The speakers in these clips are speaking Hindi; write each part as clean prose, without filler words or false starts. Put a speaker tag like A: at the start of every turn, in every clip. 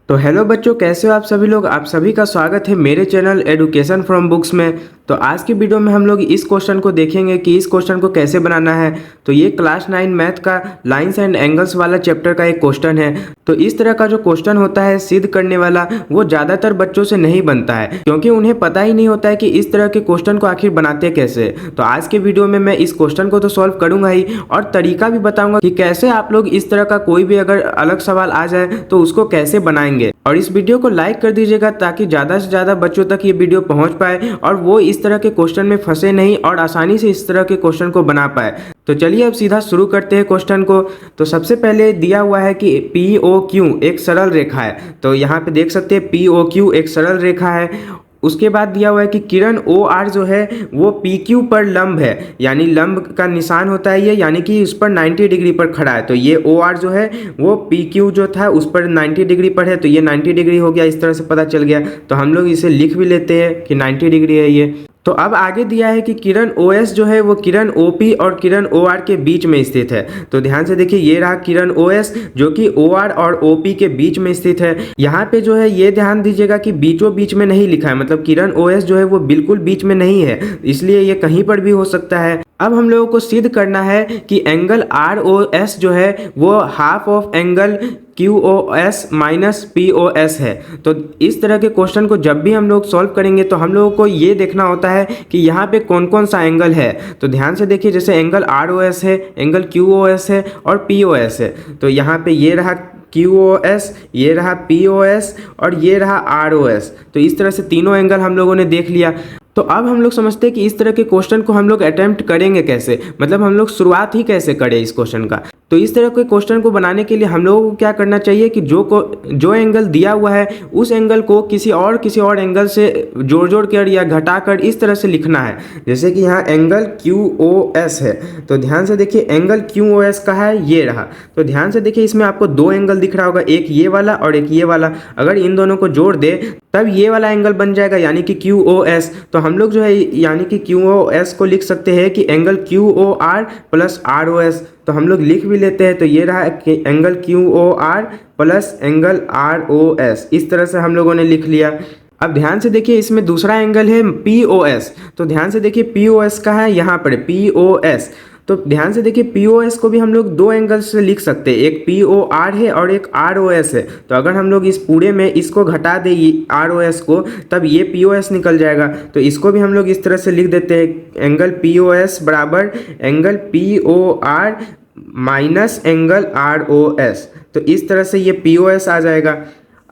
A: तो हेलो बच्चों, कैसे हो आप सभी लोग। आप सभी का स्वागत है मेरे चैनल एडुकेशन फ्रॉम बुक्स में। तो आज की वीडियो में हम लोग इस क्वेश्चन को देखेंगे कि इस क्वेश्चन को कैसे बनाना है। तो ये क्लास 9 मैथ का लाइंस एंड एंगल्स वाला चैप्टर का एक क्वेश्चन है। तो इस तरह का जो क्वेश्चन होता है सिद्ध करने वाला, वो ज़्यादातर बच्चों से नहीं बनता है, क्योंकि उन्हें पता ही नहीं होता है कि इस तरह के क्वेश्चन को आखिर बनाते कैसे। तो आज के वीडियो में मैं इस क्वेश्चन को तो सॉल्व करूंगा ही, और तरीका भी बताऊंगा कि कैसे आप लोग इस तरह का कोई भी अगर अलग सवाल आ जाए तो उसको कैसे बनाएंगे। और इस वीडियो को लाइक कर दीजिएगा ताकि ज़्यादा से ज़्यादा बच्चों तक ये वीडियो पहुंच पाए और वो इस तरह के क्वेश्चन में फंसे नहीं और आसानी से इस तरह के क्वेश्चन को बना पाए। तो चलिए अब सीधा शुरू करते हैं क्वेश्चन को। तो सबसे पहले दिया हुआ है कि पी ओ क्यू एक सरल रेखा है। तो यहाँ पे देख सकते हैं पी ओ क्यू एक सरल रेखा है। उसके बाद दिया हुआ है कि किरण ओ आर जो है वो पी क्यू पर लंब है, यानी लंब का निशान होता है ये, यानी कि उस पर 90 डिग्री पर खड़ा है। तो ये ओ आर जो है वो पी क्यू जो था उस पर 90 डिग्री पर है, तो ये 90 डिग्री हो गया। इस तरह से पता चल गया। तो हम लोग इसे लिख भी लेते हैं कि 90 डिग्री है ये। तो अब आगे दिया है कि किरण ओ एस जो है वो किरण ओ पी और किरण ओ आर के बीच में स्थित है। तो ध्यान से देखिए, ये रहा किरण ओ एस जो कि ओ आर और ओ पी के बीच में स्थित है। यहाँ पे जो है ये ध्यान दीजिएगा कि बीचों बीच में नहीं लिखा है, मतलब किरण ओ एस जो है वो बिल्कुल बीच में नहीं है, इसलिए ये कहीं पर भी हो सकता है। अब हम लोगों को सिद्ध करना है कि एंगल आर ओ एस जो है वो half of angle Q O S minus P O S है। तो इस तरह के क्वेश्चन को जब भी हम लोग सॉल्व करेंगे तो हम लोगों को ये देखना होता है कि यहाँ पे कौन कौन सा एंगल है। तो ध्यान से देखिए, जैसे एंगल आर ओ एस है, एंगल क्यू ओ एस है और पी ओ एस है। तो यहाँ पे ये रहा क्यू ओ एस, ये रहा पी ओ एस और ये रहा आर ओ एस। तो इस तरह से तीनों एंगल हम लोगों ने देख लिया। तो अब हम लोग समझते हैं कि इस तरह के क्वेश्चन को हम लोग अटेम्प्ट करेंगे कैसे, मतलब हम लोग शुरुआत ही कैसे करें इस क्वेश्चन का। तो इस तरह के क्वेश्चन को बनाने के लिए हम लोगों को क्या करना चाहिए कि जो एंगल दिया हुआ है उस एंगल को किसी और एंगल से जोड़ कर या घटाकर इस तरह से लिखना है। जैसे कि यहाँ एंगल क्यू ओ एस है, तो ध्यान से देखिए एंगल क्यू ओ एस का है, ये रहा। तो ध्यान से देखिए, इसमें आपको दो एंगल दिख रहा होगा, एक ये वाला और एक ये वाला। अगर इन दोनों को जोड़ दे तब ये वाला एंगल बन जाएगा, यानी कि क्यू ओ एस। तो हम लोग जो है यानी कि क्यू ओ एस को लिख सकते हैं कि angle Q O R plus R O S. तो हम लोग लिख भी लेते हैं। तो ये रहा angle Q O R plus angle R O S. इस तरह से हम लोगों ने लिख लिया। अब ध्यान से देखिए, इसमें दूसरा एंगल है पी ओ एस। तो ध्यान से देखिए पी ओ एस का है यहाँ पर पी ओ एस। तो ध्यान से देखिए पी ओ एस को भी हम लोग दो एंगल से लिख सकते हैं, एक पी ओ आर है और एक आर ओ एस है। तो अगर हम लोग इस पूरे में इसको घटा दें आर ओ एस को, तब ये पी ओ एस निकल जाएगा। तो इसको भी हम लोग इस तरह से लिख देते हैं, एंगल पी ओ एस बराबर angle P O R minus angle R O S. तो इस तरह से ये पी ओ एस आ जाएगा।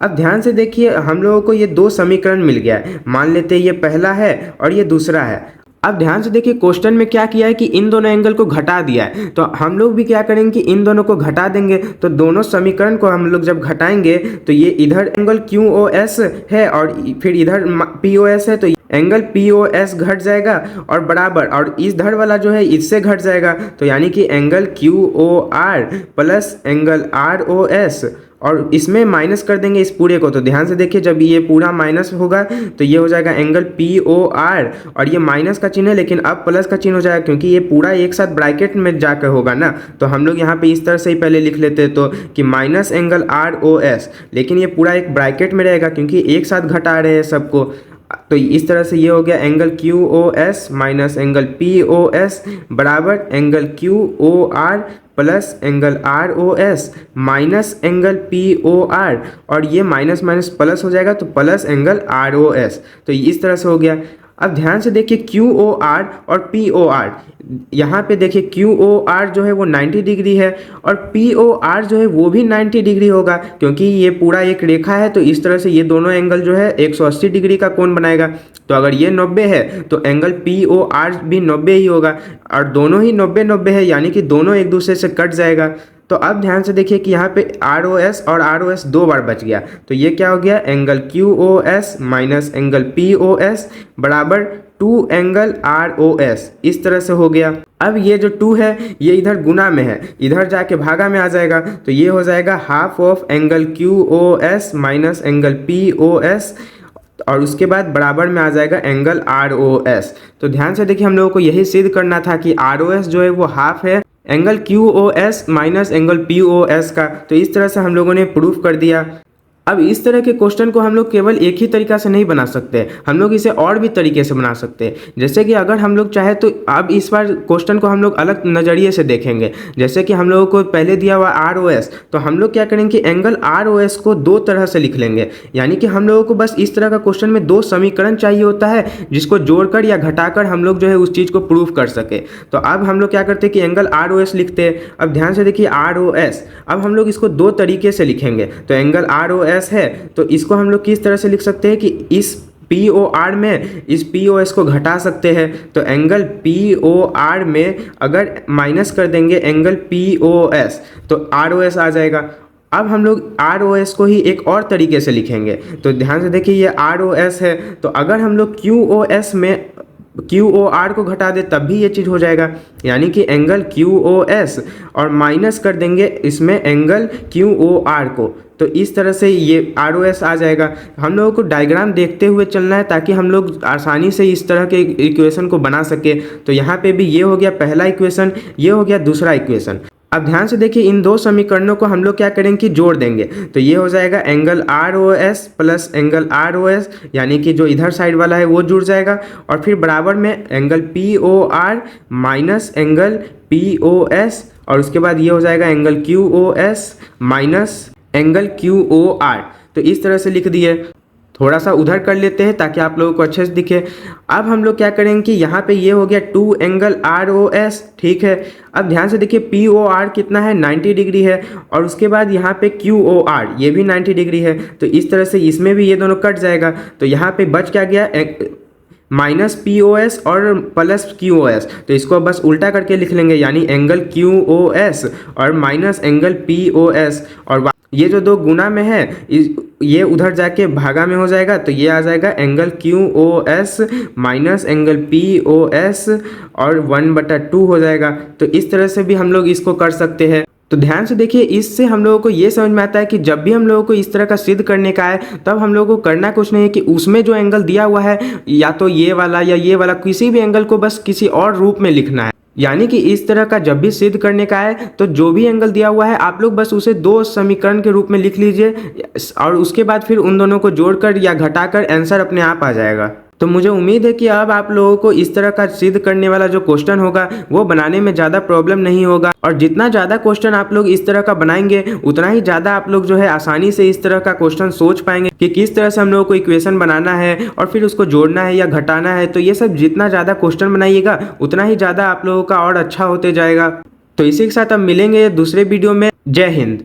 A: अब ध्यान से देखिए, हम लोगों को ये दो समीकरण मिल गया है। मान लेते हैं ये पहला है और ये दूसरा है। अब ध्यान से देखिए, क्वेश्चन में क्या किया है कि इन दोनों एंगल को घटा दिया है। तो हम लोग भी क्या करेंगे कि इन दोनों को घटा देंगे। तो दोनों समीकरण को हम लोग जब घटाएंगे तो ये इधर एंगल क्यू ओ एस है और फिर इधर पी ओ एस है, तो एंगल पी ओ एस घट जाएगा और बराबर, और इस धड़ वाला जो है इससे घट जाएगा। तो यानी कि angle Q O R plus angle R O S, और इसमें माइनस कर देंगे इस पूरे को। तो ध्यान से देखिए, जब ये पूरा माइनस होगा तो ये हो जाएगा एंगल पी ओ आर, और ये माइनस का चिन्ह है लेकिन अब प्लस का चिन्ह हो जाएगा, क्योंकि ये पूरा एक साथ ब्रैकेट में जाकर होगा ना। तो हम लोग यहाँ पे इस तरह से ही पहले लिख लेते हैं, तो कि minus angle R O S, लेकिन ये पूरा एक ब्रैकेट में रहेगा क्योंकि एक साथ घटा रहे हैं सबको। तो इस तरह से ये हो गया angle Q O S minus angle P O S बराबर angle Q O R plus angle R O S minus angle P O R, और ये माइनस माइनस प्लस हो जाएगा तो plus angle R O S. तो इस तरह से हो गया। अब ध्यान से देखिए क्यू ओ आर और पी ओ आर, यहाँ पे देखिए क्यू ओ आर जो है वो 90 डिग्री है और पी ओ आर जो है वो भी 90 डिग्री होगा, क्योंकि ये पूरा एक रेखा है। तो इस तरह से ये दोनों एंगल जो है 180 डिग्री का कोण बनाएगा। तो अगर ये 90 है तो एंगल पी ओ आर भी 90 ही होगा, और दोनों ही 90-90 है, यानी कि दोनों एक दूसरे से कट जाएगा। तो अब ध्यान से देखिए कि यहाँ पे आर ओ एस और आर ओ एस दो बार बच गया। तो ये क्या हो गया, angle Q O S minus angle P O S बराबर 2 एंगल आर ओ एस। इस तरह से हो गया। अब ये जो 2 है ये इधर गुना में है, इधर जाके भागा में आ जाएगा। तो ये हो जाएगा half of angle Q O S minus angle P O S, और उसके बाद बराबर में आ जाएगा एंगल आर ओ एस। तो ध्यान से देखिए, हम लोगों को यही सिद्ध करना था कि आर ओ एस जो है वो हाफ है angle Q O S minus angle P O S का। तो इस तरह से हम लोगों ने प्रूफ कर दिया। अब इस तरह के क्वेश्चन को हम लोग केवल एक ही तरीका से नहीं बना सकते, हम लोग इसे और भी तरीके से बना सकते हैं। जैसे कि अगर हम लोग चाहे तो अब इस बार क्वेश्चन को हम लोग अलग नज़रिए से देखेंगे। जैसे कि हम लोगों को पहले दिया हुआ ROS, तो हम लोग क्या करेंगे कि एंगल ROS को दो तरह से लिख लेंगे। यानी कि हम लोगों को बस इस तरह का क्वेश्चन में दो समीकरण चाहिए होता है जिसको जोड़कर या घटाकर हम लोग जो है उस चीज़ को प्रूफ कर सके। तो अब हम लोग क्या करते हैं कि एंगल ROS लिखते हैं। अब ध्यान से देखिए ROS, अब हम लोग इसको दो तरीके से लिखेंगे। तो एंगल ROS है तो इसको हम लोग किस तरह से लिख सकते हैं कि इस POR में इस POS को घटा सकते हैं। तो एंगल POR में अगर माइनस कर देंगे एंगल POS तो ROS आ जाएगा। अब हम लोग ROS को ही एक और तरीके से लिखेंगे। तो ध्यान से देखिए ये ROS है, तो अगर हम लोग QOS में QOR को घटा दे तब भी ये चीज़ हो जाएगा। यानी कि एंगल QOS और माइनस कर देंगे इसमें एंगल QOR को, तो इस तरह से ये ROS आ जाएगा। हम लोगों को डायग्राम देखते हुए चलना है ताकि हम लोग आसानी से इस तरह के इक्वेशन को बना सके। तो यहाँ पे भी ये हो गया पहला इक्वेशन, ये हो गया दूसरा इक्वेशन। अब ध्यान से देखिए इन दो समीकरणों को हम लोग क्या करेंगे कि जोड़ देंगे। तो ये हो जाएगा angle ROS plus angle ROS, यानी कि जो इधर साइड वाला है वो जुड़ जाएगा, और फिर बराबर में angle POR minus angle POS, और उसके बाद ये हो जाएगा angle QOS minus angle QOR। तो इस तरह से लिख दिए। थोड़ा सा उधर कर लेते हैं ताकि आप लोगों को अच्छे से दिखे। अब हम लोग क्या करेंगे कि यहाँ पे ये हो गया 2 एंगल ROS, ठीक है। अब ध्यान से देखिए POR कितना है 90 डिग्री है, और उसके बाद यहाँ पे QOR ये भी 90 डिग्री है। तो इस तरह से इसमें भी ये दोनों कट जाएगा। तो यहाँ पे बच क्या गया माइनस POS और प्लस QOS, तो इसको बस उल्टा करके लिख लेंगे, यानी एंगल QOS और माइनस एंगल POS, और ये जो दो गुना में है ये उधर जाके भागा में हो जाएगा। तो ये आ जाएगा angle QOS minus angle POS और 1/2 हो जाएगा। तो इस तरह से भी हम लोग इसको कर सकते हैं। तो ध्यान से देखिए इससे हम लोगों को ये समझ में आता है कि जब भी हम लोगों को इस तरह का सिद्ध करने का है तब हम लोगों को करना कुछ नहीं है कि उसमें जो एंगल दिया हुआ है या तो ये वाला या ये वाला, किसी भी एंगल को बस किसी और रूप में लिखना है। यानी कि इस तरह का जब भी सिद्ध करने का है तो जो भी एंगल दिया हुआ है आप लोग बस उसे दो समीकरण के रूप में लिख लीजिए, और उसके बाद फिर उन दोनों को जोड़कर या घटाकर आंसर अपने आप आ जाएगा। तो मुझे उम्मीद है कि अब आप लोगों को इस तरह का सिद्ध करने वाला जो क्वेश्चन होगा वो बनाने में ज़्यादा प्रॉब्लम नहीं होगा, और जितना ज़्यादा क्वेश्चन आप लोग इस तरह का बनाएंगे उतना ही ज़्यादा आप लोग जो है आसानी से इस तरह का क्वेश्चन सोच पाएंगे कि किस तरह से हम लोगों को इक्वेशन बनाना है और फिर उसको जोड़ना है या घटाना है। तो ये सब जितना ज़्यादा क्वेश्चन बनाइएगा उतना ही ज़्यादा आप लोगों का और अच्छा होते जाएगा। तो इसी के साथ अब मिलेंगे दूसरे वीडियो में। जय हिंद।